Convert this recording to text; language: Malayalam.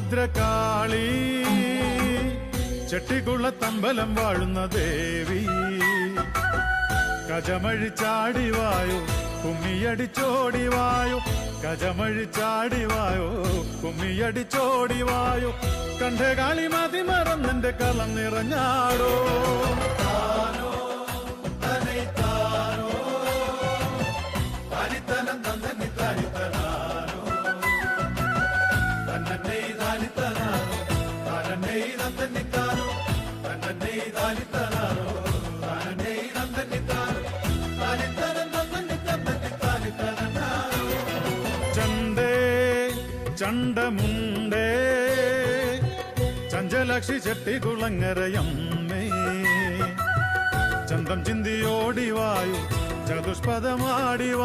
ഭദ്രകാളി ചെട്ടിക്കുളത്തമ്പലം വാഴുന്ന ദേവി ഗജമഴിച്ചാടിവായോ കുമ്മിയടിച്ചോടിവായോ ഗജമഴിച്ചാടിവായോ കുമ്മിയടിച്ചോടിവായോ കണ്ഠകാളി മതി മറന്നെന്റെ കളം നിറഞ്ഞാടോ ചണ്ടമുണ്ടേ ചഞ്ചലക്ഷി ചെട്ടികുളങ്ങരയമ്മേ ചന്തം ചിന്തിയോടിവായു ചതുഷ്പദമാടിവാ